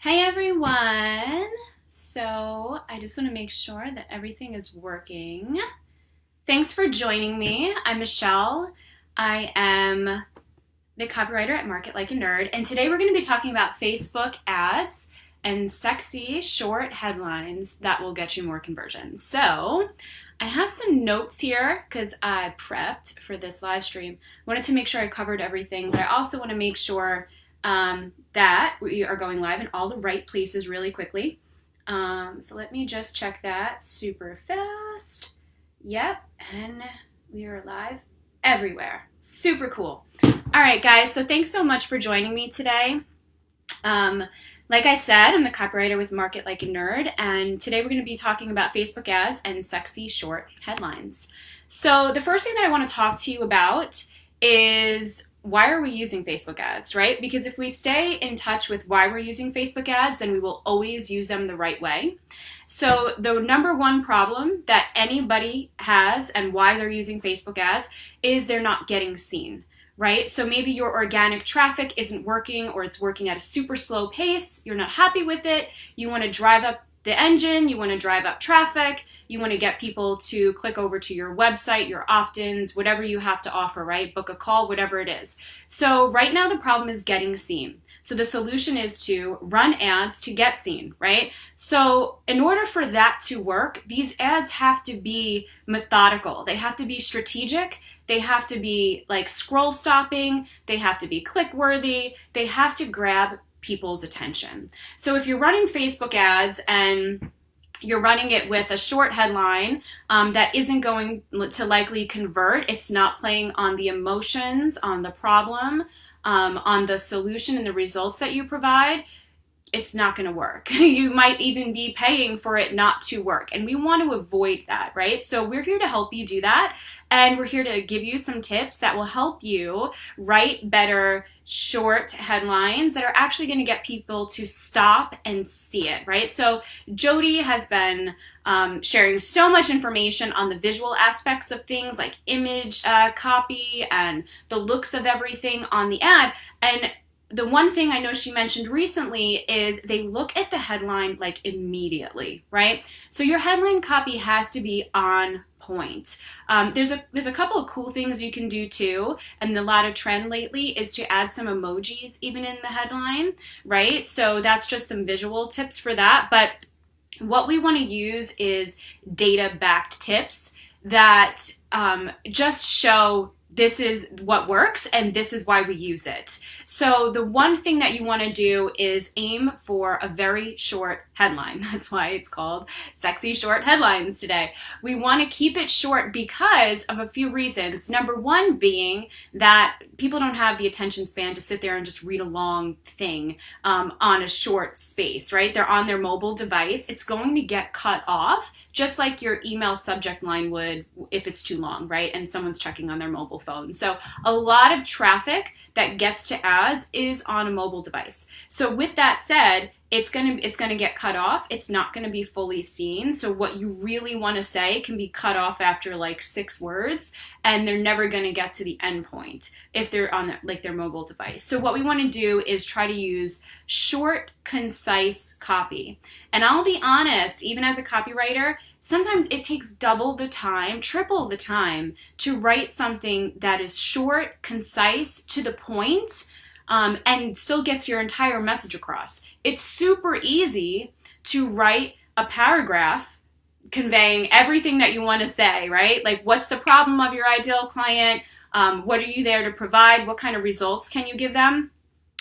Hey everyone! So, I just want to make sure that everything is working. Thanks for joining me. I'm Michelle. I am the copywriter at Market Like a Nerd, and today we're going to be talking about Facebook ads and sexy short headlines that will get you more conversions. So, I have some notes here because I prepped for this live stream. Wanted to make sure I covered everything, but I also want to make sure that we are going live in all the right places really quickly. So let me just check that super fast. Yep, and we are live everywhere. Super cool. All right, guys, so thanks so much for joining me today. Like I said, I'm the copywriter with Market Like a Nerd, and today we're going to be talking about Facebook ads and sexy short headlines. So the first thing that I want to talk to you about is why are we using Facebook ads, right? Because if we stay in touch with why we're using Facebook ads, then we will always use them the right way. So the number one problem that anybody has and why they're using Facebook ads is they're not getting seen, right? So maybe your organic traffic isn't working, or it's working at a super slow pace. You're not happy with it. You want to drive up the engine, you want to drive up traffic, you want to get people to click over to your website, your opt-ins, whatever you have to offer, right? Book a call, whatever it is. So right now the problem is getting seen. So the solution is to run ads to get seen, right? So in order for that to work, these ads have to be methodical. They have to be strategic. They have to be like scroll stopping. They have to be click worthy. They have to grab people's attention. So if you're running Facebook ads and you're running it with a short headline that isn't going to likely convert, it's not playing on the emotions, on the problem, on the solution and the results that you provide, it's not going to work. You might even be paying for it not to work. And we want to avoid that, right? So we're here to help you do that. And we're here to give you some tips that will help you write better short headlines that are actually going to get people to stop and see it, right? So Jody has been sharing so much information on the visual aspects of things like image copy and the looks of everything on the ad. And the one thing I know she mentioned recently is they look at the headline like immediately, right? So your headline copy has to be on point. There's a couple of cool things you can do too, and the lot of trend lately is to add some emojis even in the headline, right? So that's just some visual tips for that. But what we want to use is data-backed tips that just show this is what works and this is why we use it. So the one thing that you want to do is aim for a very short headline. That's why it's called Sexy Short Headlines today. We want to keep it short because of a few reasons. Number one being that people don't have the attention span to sit there and just read a long thing on a short space, right? They're on their mobile device. It's going to get cut off just like your email subject line would if it's too long, right? And someone's checking on their mobile phone. So a lot of traffic that gets to ads is on a mobile device. So with that said, it's gonna get cut off. It's not gonna be fully seen. So what you really want to say can be cut off after like 6 words, and they're never gonna get to the end point if they're on their mobile device. So what we want to do is try to use short, concise copy. And I'll be honest, even as a copywriter, sometimes it takes double the time, triple the time to write something that is short, concise, to the point, and still gets your entire message across. It's super easy to write a paragraph conveying everything that you want to say, right? Like, what's the problem of your ideal client? What are you there to provide? What kind of results can you give them?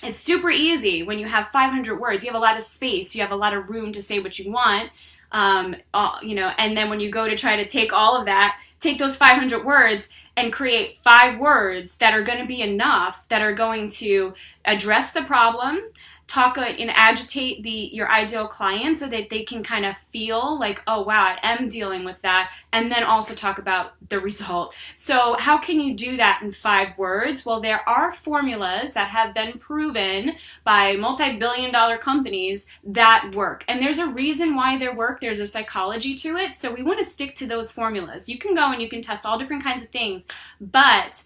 It's super easy when you have 500 words. You have a lot of space. You have a lot of room to say what you want. And then when you go to try to take all of that, take those 500 words and create 5 words that are going to be enough, that are going to address the problem, talk and agitate your ideal client so that they can kind of feel like, oh wow, I am dealing with that, and then also talk about the result. So how can you do that in 5 words? Well, there are formulas that have been proven by multi-billion-dollar companies that work, and there's a reason why they work. There's a psychology to it, so we want to stick to those formulas. You can go and you can test all different kinds of things, but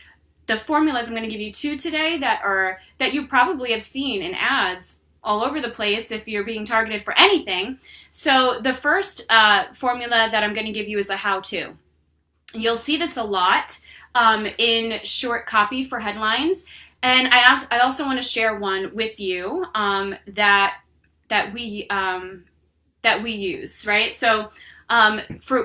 the formulas I'm going to give you 2 today that you probably have seen in ads all over the place if you're being targeted for anything. So the first formula that I'm going to give you is a how-to. You'll see this a lot in short copy for headlines, and I also want to share one with you that we use, right? So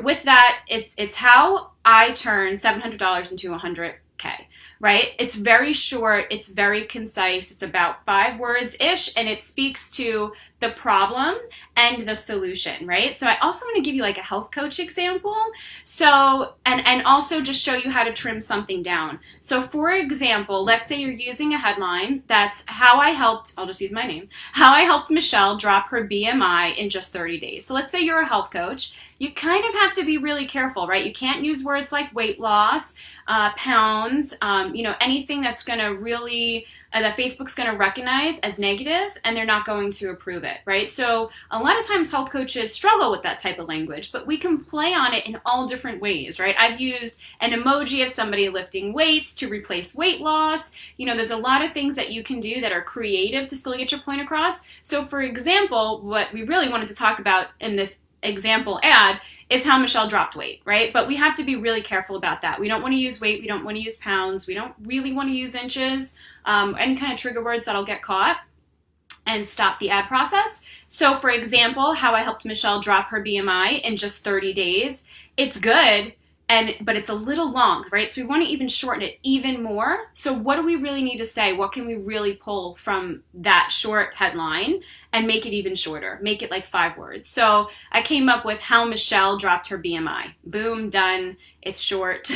with that, it's how I turn $700 into $100K, right? It's very short, it's very concise, it's about 5 words-ish, and it speaks to the problem and the solution, right? So I also want to give you like a health coach example. So, and also just show you how to trim something down. So for example, let's say you're using a headline that's I'll just use my name, how I helped Michelle drop her BMI in just 30 days. So let's say you're a health coach. You kind of have to be really careful, right? You can't use words like weight loss, pounds, anything that's going to really, that Facebook's going to recognize as negative, and they're not going to approve it, right? So a lot of times health coaches struggle with that type of language, but we can play on it in all different ways, right? I've used an emoji of somebody lifting weights to replace weight loss. There's a lot of things that you can do that are creative to still get your point across. So for example, what we really wanted to talk about in this example ad is how Michelle dropped weight, right? But we have to be really careful about that. We don't want to use weight. We don't want to use pounds. We don't really want to use inches, any kind of trigger words that'll get caught and stop the ad process. So for example, how I helped Michelle drop her BMI in just 30 days. It's good, but it's a little long, right? So we want to even shorten it even more. So what do we really need to say? What can we really pull from that short headline and make it even shorter? Make it like 5 words. So I came up with how Michelle dropped her BMI. Boom, done. It's short.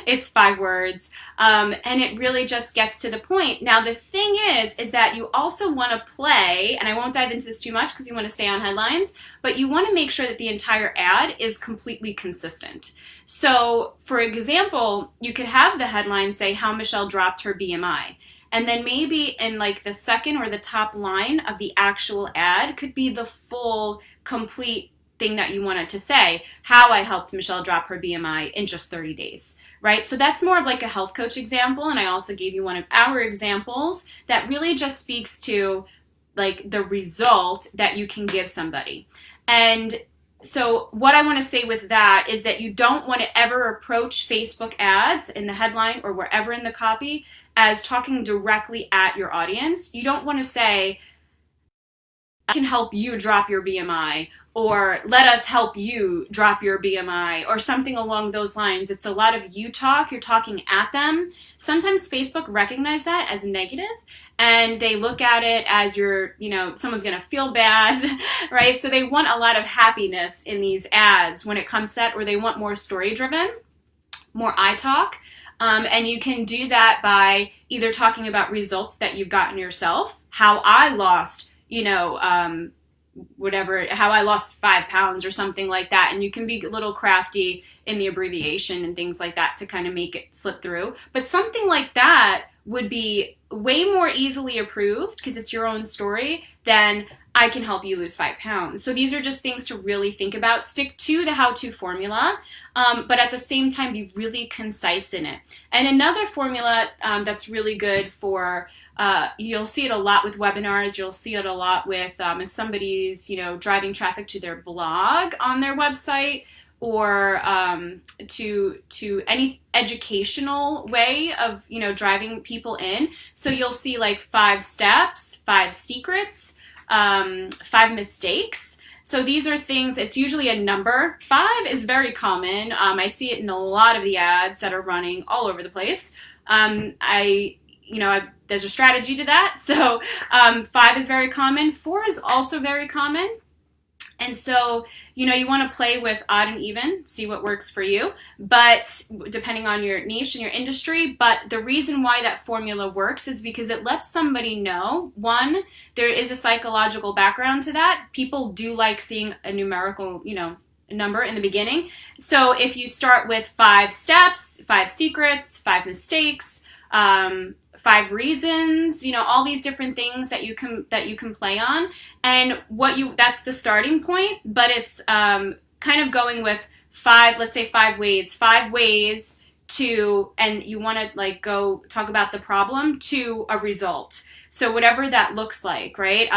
It's 5 words. And it really just gets to the point. Now, the thing is that you also want to play, and I won't dive into this too much because you want to stay on headlines, but you want to make sure that the entire ad is completely consistent. So, for example, you could have the headline say how Michelle dropped her BMI. And then maybe in like the second or the top line of the actual ad could be the full, complete thing that you wanted to say, how I helped Michelle drop her BMI in just 30 days, right? So that's more of like a health coach example. And I also gave you one of our examples that really just speaks to like the result that you can give somebody. And so what I want to say with that is that you don't want to ever approach Facebook ads in the headline or wherever in the copy as talking directly at your audience. You don't want to say, I can help you drop your BMI, or let us help you drop your BMI, or something along those lines. It's a lot of you talk, you're talking at them. Sometimes Facebook recognizes that as negative, and they look at it as someone's gonna feel bad, right? So they want a lot of happiness in these ads when it comes to that, or they want more story driven, more I talk. And you can do that by either talking about results that you've gotten yourself, how I lost, how I lost 5 pounds or something like that. And you can be a little crafty in the abbreviation and things like that to kind of make it slip through. But something like that would be way more easily approved because it's your own story than I can help you lose 5 pounds. So these are just things to really think about. Stick to the how-to formula, but at the same time, be really concise in it. And another formula that's really good for, you'll see it a lot with webinars. You'll see it a lot with if somebody's, driving traffic to their blog on their website, or to any educational way of, driving people in. So you'll see like 5 steps, 5 secrets, 5 mistakes. So these are things, it's usually a number. 5 is very common. I see it in a lot of the ads that are running all over the place. There's a strategy to that. So 5 is very common. 4 is also very common. And so, you want to play with odd and even, see what works for you, but depending on your niche and your industry. But the reason why that formula works is because it lets somebody know, one, there is a psychological background to that. People do like seeing a numerical, number in the beginning. So if you start with 5 steps, 5 secrets, 5 mistakes, 5 reasons, all these different things that you can play on, and that's the starting point. But it's kind of going with 5, let's say 5 ways to, and you want to like go talk about the problem to a result. So whatever that looks like, right?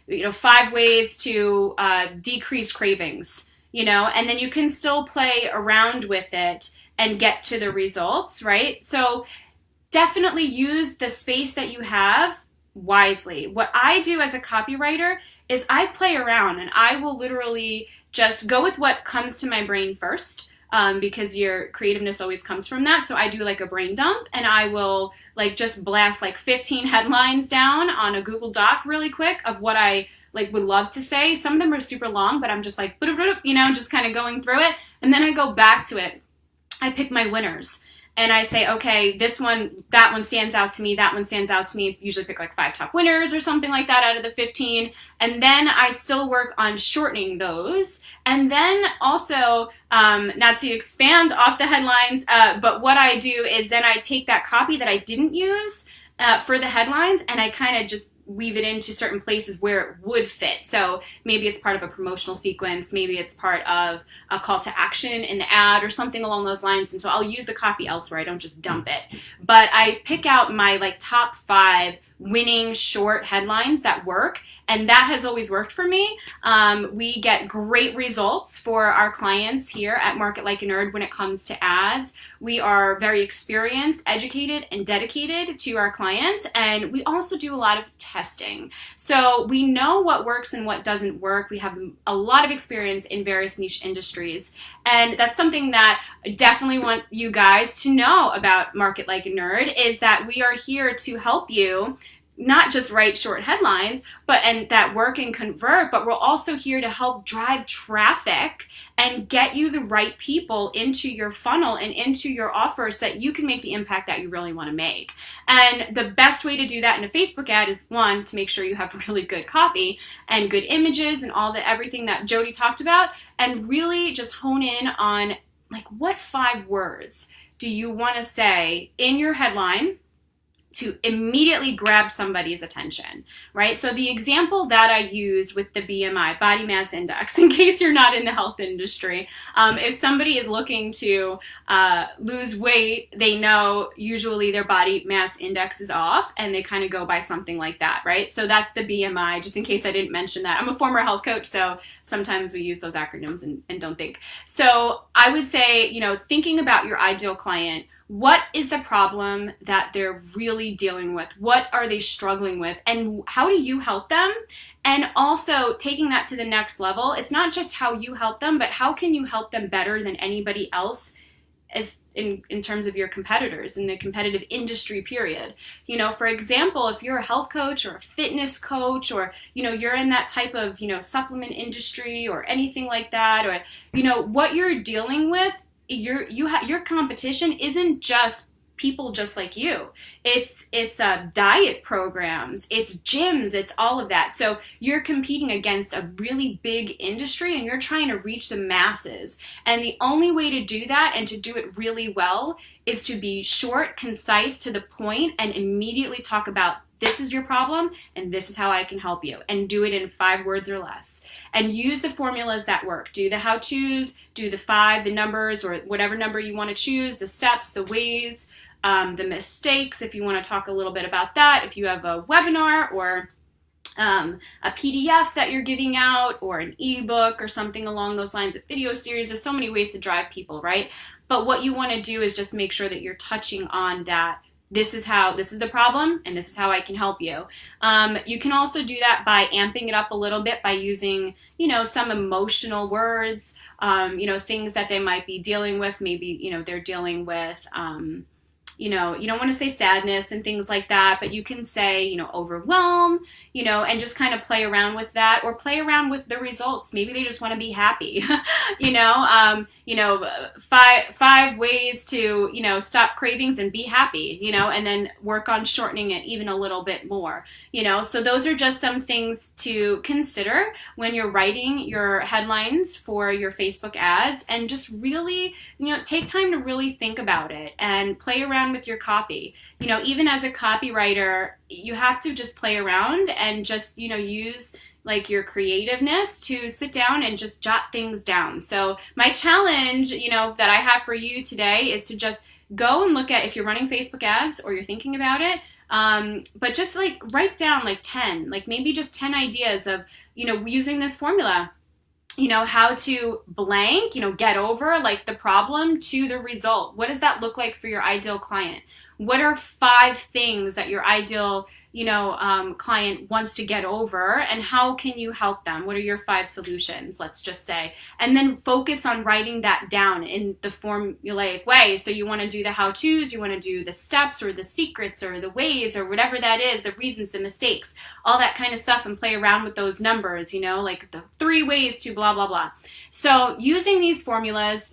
5 ways to decrease cravings, and then you can still play around with it and get to the results, right? So definitely use the space that you have wisely. What I do as a copywriter is I play around, and I will literally just go with what comes to my brain first, because your creativeness always comes from that. So I do like a brain dump, and I will like just blast like 15 headlines down on a Google Doc really quick of what I like would love to say. Some of them are super long, but I'm just like, just kind of going through it. And then I go back to it. I pick my winners. And I say, okay, that one stands out to me, that one stands out to me. Usually pick like 5 top winners or something like that out of the 15. And then I still work on shortening those. And then also, not to expand off the headlines, but what I do is then I take that copy that I didn't use for the headlines, and I kind of just weave it into certain places where it would fit. So maybe it's part of a promotional sequence, maybe it's part of a call to action in the ad or something along those lines. And so I'll use the copy elsewhere. I don't just dump it. But I pick out my like top 5 winning short headlines that work, and that has always worked for me. We get great results for our clients here at Market Like a Nerd when it comes to ads. We are very experienced, educated, and dedicated to our clients, and we also do a lot of testing. So we know what works and what doesn't work. We have a lot of experience in various niche industries, and that's something that I definitely want you guys to know about Market Like a Nerd, is that we are here to help you not just write short headlines, and that work and convert, but we're also here to help drive traffic and get you the right people into your funnel and into your offers so that you can make the impact that you really want to make. And the best way to do that in a Facebook ad is, one, to make sure you have really good copy and good images and everything that Jody talked about, and really just hone in on like what 5 words do you want to say in your headline to immediately grab somebody's attention, right? So the example that I used with the BMI, body mass index, in case you're not in the health industry, if somebody is looking to lose weight, they know usually their body mass index is off, and they kind of go by something like that, right? So that's the BMI, just in case I didn't mention that. I'm a former health coach, so sometimes we use those acronyms and don't think. So I would say, thinking about your ideal client, what is the problem that they're really dealing with? What are they struggling with? And how do you help them? And also taking that to the next level, it's not just how you help them, but how can you help them better than anybody else as in terms of your competitors in the competitive industry period. For example, if you're a health coach or a fitness coach, or, you're in that type of, supplement industry or anything like that, or, what you're dealing with, your competition isn't just people just like you. It's diet programs, it's gyms, it's all of that. So you're competing against a really big industry, and you're trying to reach the masses. And the only way to do that and to do it really well is to be short, concise, to the point, and immediately talk about, this is your problem and this is how I can help you, and do it in 5 words or less. And use the formulas that work. Do the how-tos, do the 5, the numbers, or whatever number you want to choose, the steps, the ways, the mistakes, if you want to talk a little bit about that. If you have a webinar or a PDF that you're giving out, or an ebook or something along those lines, a video series, there's so many ways to drive people, right? But what you want to do is just make sure that you're touching on that. This is the problem, and this is how I can help you. You can also do that by amping it up a little bit by using, some emotional words, things that they might be dealing with. Maybe, they're dealing with, you don't want to say sadness and things like that, but you can say, overwhelm, and just kind of play around with that, or play around with the results. Maybe they just want to be happy, 5 ways to, stop cravings and be happy, and then work on shortening it even a little bit more, so those are just some things to consider when you're writing your headlines for your Facebook ads, and just really, take time to really think about it and play around with your copy. Even as a copywriter, you have to just play around and just, use like your creativeness to sit down and just jot things down. So my challenge, that I have for you today is to just go and look at, if you're running Facebook ads or you're thinking about it, But just like write down like 10, like maybe just 10 ideas of, using this formula, how to blank, get over like the problem to the result. What does that look like for your ideal client? What are 5 things that your ideal client wants to get over, and how can you help them? What are your 5 solutions, let's just say? And then focus on writing that down in the formulaic way. So you want to do the how-tos, you want to do the steps or the secrets or the ways or whatever that is, the reasons, the mistakes, all that kind of stuff, and play around with those numbers, like the 3 ways to blah, blah, blah. So using these formulas,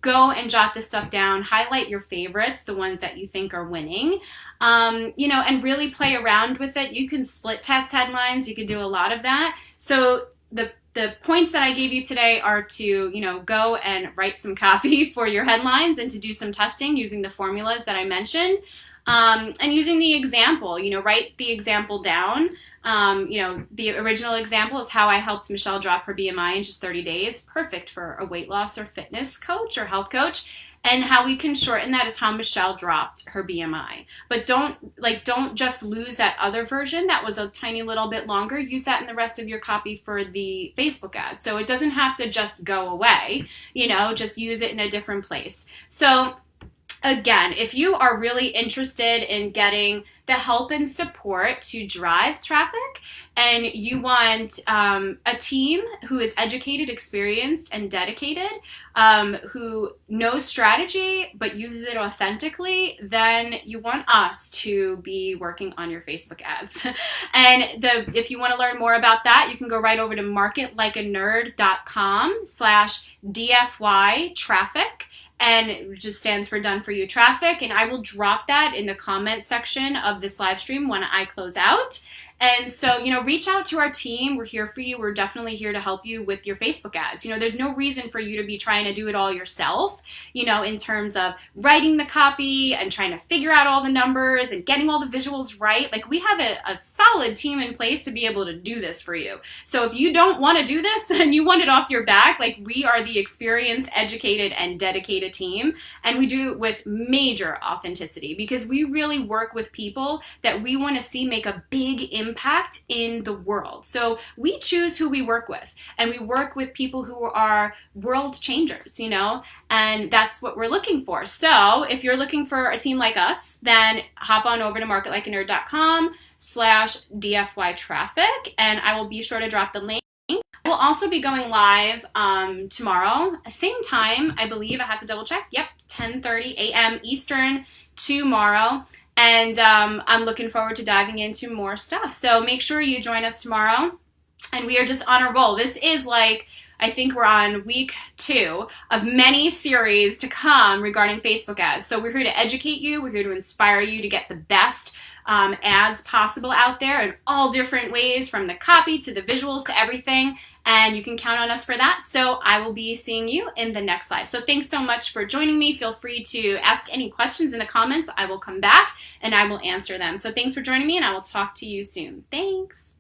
go and jot this stuff down, highlight your favorites, the ones that you think are winning, and really play around with it. You can split test headlines. You can do a lot of that. So the points that I gave you today are to, go and write some copy for your headlines and to do some testing using the formulas that I mentioned, and using the example, write the example down. The original example is how I helped Michelle drop her BMI in just 30 days. Perfect for a weight loss or fitness coach or health coach. And how we can shorten that is how Michelle dropped her BMI. But don't just lose that other version that was a tiny little bit longer. Use that in the rest of your copy for the Facebook ad. So it doesn't have to just go away, just use it in a different place. So again, if you are really interested in getting the help and support to drive traffic, and you want a team who is educated, experienced, and dedicated, who knows strategy but uses it authentically, then you want us to be working on your Facebook ads. And if you want to learn more about that, you can go right over to marketlikeanerd.com/DFY traffic. And it just stands for Done For You Traffic. And I will drop that in the comment section of this live stream when I close out. And so, reach out to our team. We're here for you. We're definitely here to help you with your Facebook ads. There's no reason for you to be trying to do it all yourself, in terms of writing the copy and trying to figure out all the numbers and getting all the visuals right. Like, we have a solid team in place to be able to do this for you. So if you don't want to do this and you want it off your back, like, we are the experienced, educated, and dedicated team. And we do it with major authenticity because we really work with people that we want to see make a big impact in the world. So we choose who we work with, and we work with people who are world changers, and that's what we're looking for. So if you're looking for a team like us, then hop on over to marketlikeanerd.com/DFY traffic, and I will be sure to drop the link. I will also be going live tomorrow, same time, I believe. I have to double check. Yep, 10:30 a.m. Eastern tomorrow. And I'm looking forward to diving into more stuff. So make sure you join us tomorrow. And we are just on a roll. This is I think we're on week 2 of many series to come regarding Facebook ads. So we're here to educate you. We're here to inspire you to get the best ads possible out there in all different ways, from the copy to the visuals to everything. And you can count on us for that. So I will be seeing you in the next live. So thanks so much for joining me. Feel free to ask any questions in the comments. I will come back and I will answer them. So thanks for joining me, and I will talk to you soon. Thanks.